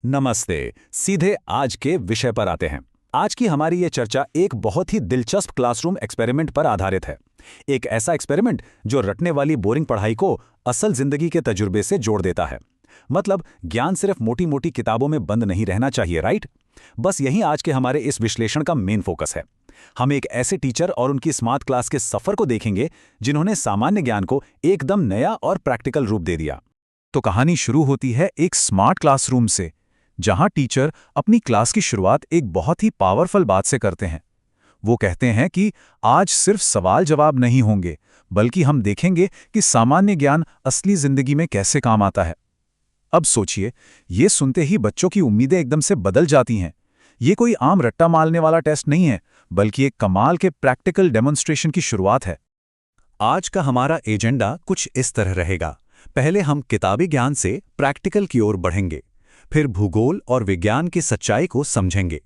नमस्ते। सीधे आज के विषय पर आते हैं। आज की हमारी ये चर्चा एक बहुत ही दिलचस्प क्लासरूम एक्सपेरिमेंट पर आधारित है। एक ऐसा एक्सपेरिमेंट जो रटने वाली बोरिंग पढ़ाई को असल जिंदगी के तजुर्बे से जोड़ देता है। मतलब ज्ञान सिर्फ मोटी मोटी किताबों में बंद नहीं रहना चाहिए, राइट? बस यही आज के हमारे इस विश्लेषण का मेन फोकस है। हम एक ऐसे टीचर और उनकी स्मार्ट क्लास के सफर को देखेंगे जिन्होंने सामान्य ज्ञान को एकदम नया और प्रैक्टिकल रूप दे दिया। तो कहानी शुरू होती है एक स्मार्ट क्लासरूम से, जहां टीचर अपनी क्लास की शुरुआत एक बहुत ही पावरफुल बात से करते हैं। वो कहते हैं कि आज सिर्फ सवाल जवाब नहीं होंगे, बल्कि हम देखेंगे कि सामान्य ज्ञान असली जिंदगी में कैसे काम आता है। अब सोचिए, ये सुनते ही बच्चों की उम्मीदें एकदम से बदल जाती हैं। ये कोई आम रट्टा मारने वाला टेस्ट नहीं है, बल्कि एक कमाल के प्रैक्टिकल डेमोन्स्ट्रेशन की शुरुआत है। आज का हमारा एजेंडा कुछ इस तरह रहेगा। पहले हम किताबी ज्ञान से प्रैक्टिकल की ओर बढ़ेंगे, फिर भूगोल और विज्ञान की सच्चाई को समझेंगे।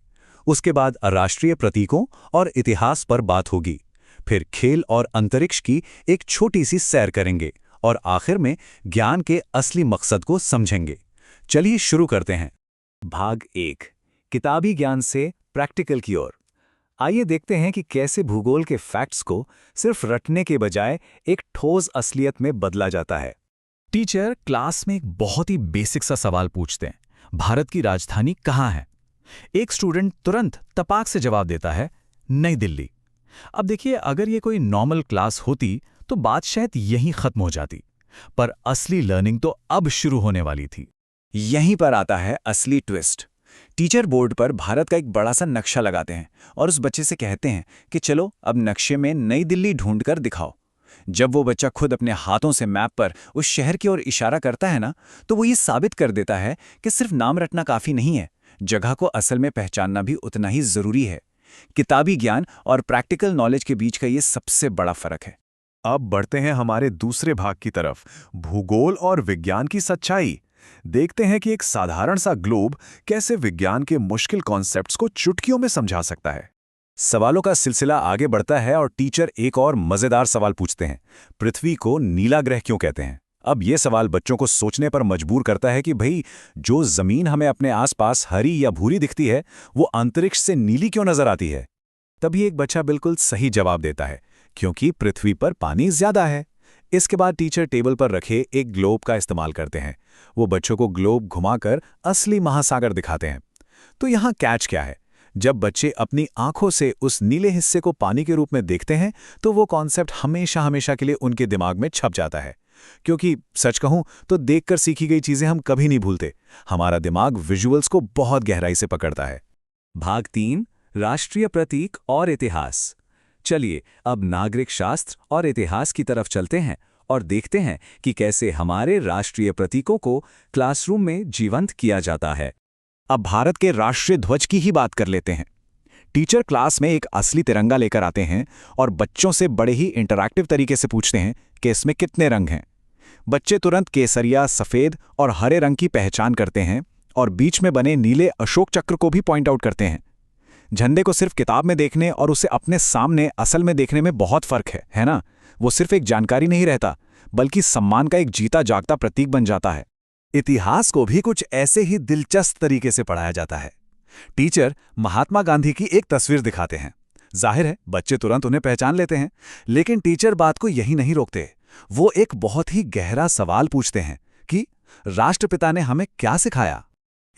उसके बाद राष्ट्रीय प्रतीकों और इतिहास पर बात होगी। फिर खेल और अंतरिक्ष की एक छोटी सी सैर करेंगे और आखिर में ज्ञान के असली मकसद को समझेंगे। चलिए शुरू करते हैं। भाग 1, किताबी ज्ञान से प्रैक्टिकल की ओर। आइए देखते हैं कि कैसे भूगोल के फैक्ट्स को सिर्फ रटने के बजाय एक ठोस असलियत में बदला जाता है। टीचर क्लास में एक बहुत ही बेसिक सा सवाल पूछते हैं, भारत की राजधानी कहाँ है? एक स्टूडेंट तुरंत तपाक से जवाब देता है, नई दिल्ली। अब देखिए, अगर ये कोई नॉर्मल क्लास होती तो बात शायद यहीं खत्म हो जाती, पर असली लर्निंग तो अब शुरू होने वाली थी। यहीं पर आता है असली ट्विस्ट। टीचर बोर्ड पर भारत का एक बड़ा सा नक्शा लगाते हैं और उस बच्चे से कहते हैं कि चलो अब नक्शे में नई दिल्ली ढूंढकर दिखाओ। जब वो बच्चा खुद अपने हाथों से मैप पर उस शहर की ओर इशारा करता है ना, तो वो ये साबित कर देता है कि सिर्फ नाम रटना काफी नहीं है, जगह को असल में पहचानना भी उतना ही जरूरी है। किताबी ज्ञान और प्रैक्टिकल नॉलेज के बीच का ये सबसे बड़ा फर्क है। अब बढ़ते हैं हमारे दूसरे भाग की तरफ, भूगोल और विज्ञान की सच्चाई। देखते हैं कि एक साधारण सा ग्लोब कैसे विज्ञान के मुश्किल कॉन्सेप्ट्स को चुटकियों में समझा सकता है। सवालों का सिलसिला आगे बढ़ता है और टीचर एक और मजेदार सवाल पूछते हैं, पृथ्वी को नीला ग्रह क्यों कहते हैं? अब ये सवाल बच्चों को सोचने पर मजबूर करता है कि भाई, जो जमीन हमें अपने आसपास हरी या भूरी दिखती है, वो अंतरिक्ष से नीली क्यों नजर आती है? तभी एक बच्चा बिल्कुल सही जवाब देता है, क्योंकि पृथ्वी पर पानी ज्यादा है। इसके बाद टीचर टेबल पर रखे एक ग्लोब का इस्तेमाल करते हैं। वो बच्चों को ग्लोब घुमाकर असली महासागर दिखाते हैं। तो यहाँ कैच क्या है? जब बच्चे अपनी आंखों से उस नीले हिस्से को पानी के रूप में देखते हैं, तो वो कॉन्सेप्ट हमेशा हमेशा के लिए उनके दिमाग में छप जाता है। क्योंकि सच कहूं तो देखकर सीखी गई चीजें हम कभी नहीं भूलते। हमारा दिमाग विजुअल्स को बहुत गहराई से पकड़ता है। भाग 3, राष्ट्रीय प्रतीक और इतिहास। चलिए अब नागरिक शास्त्र और इतिहास की तरफ चलते हैं और देखते हैं कि कैसे हमारे राष्ट्रीय प्रतीकों को क्लासरूम में जीवंत किया जाता है। अब भारत के राष्ट्रीय ध्वज की ही बात कर लेते हैं। टीचर क्लास में एक असली तिरंगा लेकर आते हैं और बच्चों से बड़े ही इंटरैक्टिव तरीके से पूछते हैं कि इसमें कितने रंग हैं। बच्चे तुरंत केसरिया, सफेद और हरे रंग की पहचान करते हैं और बीच में बने नीले अशोक चक्र को भी पॉइंट आउट करते हैं। झंडे को सिर्फ किताब में देखने और उसे अपने सामने असल में देखने में बहुत फर्क है ना? वो सिर्फ एक जानकारी नहीं रहता, बल्कि सम्मान का एक जीता जागता प्रतीक बन जाता है। इतिहास को भी कुछ ऐसे ही दिलचस्प तरीके से पढ़ाया जाता है। टीचर महात्मा गांधी की एक तस्वीर दिखाते हैं। जाहिर है बच्चे तुरंत उन्हें पहचान लेते हैं, लेकिन टीचर बात को यही नहीं रोकते। वो एक बहुत ही गहरा सवाल पूछते हैं कि राष्ट्रपिता ने हमें क्या सिखाया?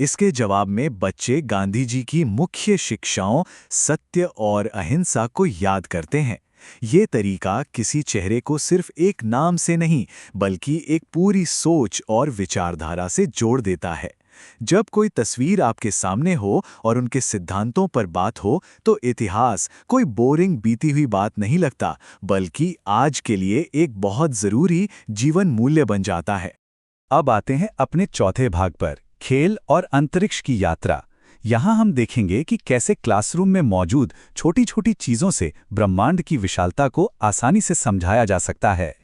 इसके जवाब में बच्चे गांधी जी की मुख्य शिक्षाओं सत्य और अहिंसा को याद करते हैं। ये तरीका किसी चेहरे को सिर्फ एक नाम से नहीं, बल्कि एक पूरी सोच और विचारधारा से जोड़ देता है। जब कोई तस्वीर आपके सामने हो और उनके सिद्धांतों पर बात हो, तो इतिहास कोई बोरिंग बीती हुई बात नहीं लगता, बल्कि आज के लिए एक बहुत जरूरी जीवन मूल्य बन जाता है। अब आते हैं अपने चौथे भाग पर, खेल और अंतरिक्ष की यात्रा। यहाँ हम देखेंगे कि कैसे क्लासरूम में मौजूद छोटी छोटी चीजों से ब्रह्मांड की विशालता को आसानी से समझाया जा सकता है।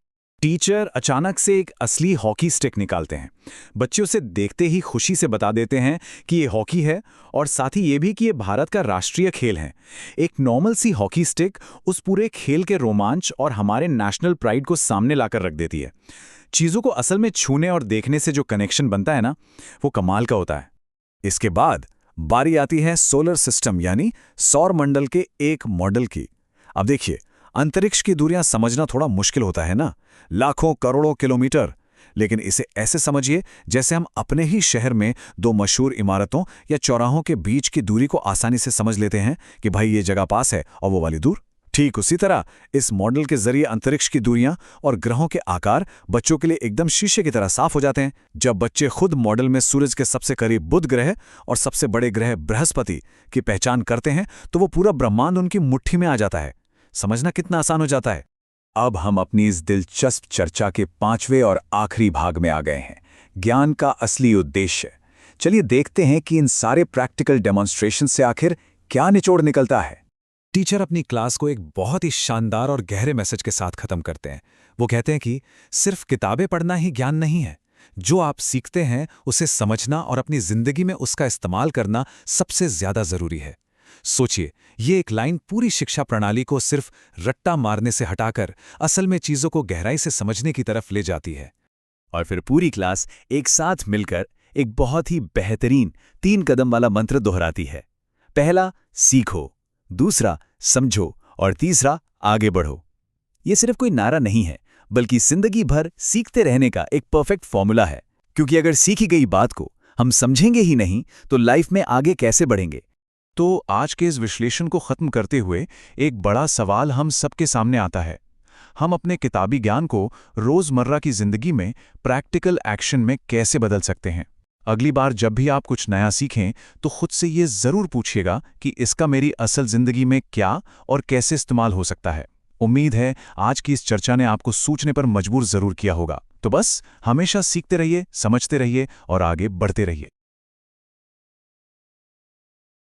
टीचर अचानक से एक असली हॉकी स्टिक निकालते हैं। बच्चे उसे देखते ही खुशी से बता देते हैं कि ये हॉकी है और साथ ही ये भी कि ये भारत का राष्ट्रीय खेल है। एक नॉर्मल सी हॉकी स्टिक उस पूरे खेल के रोमांच और हमारे नेशनल प्राइड को सामने लाकर रख देती है। चीज़ों को असल में छूने और देखने से जो कनेक्शन बनता है ना, वो कमाल का होता है। इसके बाद बारी आती है सोलर सिस्टम यानी सौर मंडल के एक मॉडल की। अब देखिए, अंतरिक्ष की दूरियां समझना थोड़ा मुश्किल होता है ना, लाखों करोड़ों किलोमीटर। लेकिन इसे ऐसे समझिए जैसे हम अपने ही शहर में दो मशहूर इमारतों या चौराहों के बीच की दूरी को आसानी से समझ लेते हैं कि भाई ये जगह पास है और वो वाली दूर। ठीक उसी तरह इस मॉडल के जरिए अंतरिक्ष की दूरियां और ग्रहों के आकार बच्चों के लिए एकदम शीशे की तरह साफ हो जाते हैं। जब बच्चे खुद मॉडल में सूरज के सबसे करीब बुध ग्रह और सबसे बड़े ग्रह बृहस्पति की पहचान करते हैं तो वो पूरा ब्रह्मांड उनकी मुट्ठी में आ जाता है। समझना कितना आसान हो जाता है। अब हम अपनी इस दिलचस्प चर्चा के 5वें और आखिरी भाग में आ गए हैं, ज्ञान का असली उद्देश्य। चलिए देखते हैं कि इन सारे प्रैक्टिकल डेमोन्स्ट्रेशन से आखिर क्या निचोड़ निकलता है। टीचर अपनी क्लास को एक बहुत ही शानदार और गहरे मैसेज के साथ खत्म करते हैं। वो कहते हैं कि सिर्फ किताबें पढ़ना ही ज्ञान नहीं है, जो आप सीखते हैं उसे समझना और अपनी जिंदगी में उसका इस्तेमाल करना सबसे ज्यादा जरूरी है। सोचिए, ये एक लाइन पूरी शिक्षा प्रणाली को सिर्फ रट्टा मारने से हटाकर असल में चीजों को गहराई से समझने की तरफ ले जाती है। और फिर पूरी क्लास एक साथ मिलकर एक बहुत ही बेहतरीन 3 कदम वाला मंत्र दोहराती है। पहला, सीखो, दूसरा, समझो और तीसरा, आगे बढ़ो। ये सिर्फ कोई नारा नहीं है, बल्कि जिंदगी भर सीखते रहने का एक परफेक्ट फॉर्मूला है। क्योंकि अगर सीखी गई बात को हम समझेंगे ही नहीं तो लाइफ में आगे कैसे बढ़ेंगे। तो आज के इस विश्लेषण को खत्म करते हुए एक बड़ा सवाल हम सबके सामने आता है। हम अपने किताबी ज्ञान को रोजमर्रा की जिंदगी में प्रैक्टिकल एक्शन में कैसे बदल सकते हैं? अगली बार जब भी आप कुछ नया सीखें तो खुद से ये जरूर पूछिएगा कि इसका मेरी असल जिंदगी में क्या और कैसे इस्तेमाल हो सकता है। उम्मीद है आज की इस चर्चा ने आपको सोचने पर मजबूर जरूर किया होगा। तो बस हमेशा सीखते रहिए, समझते रहिए और आगे बढ़ते रहिए।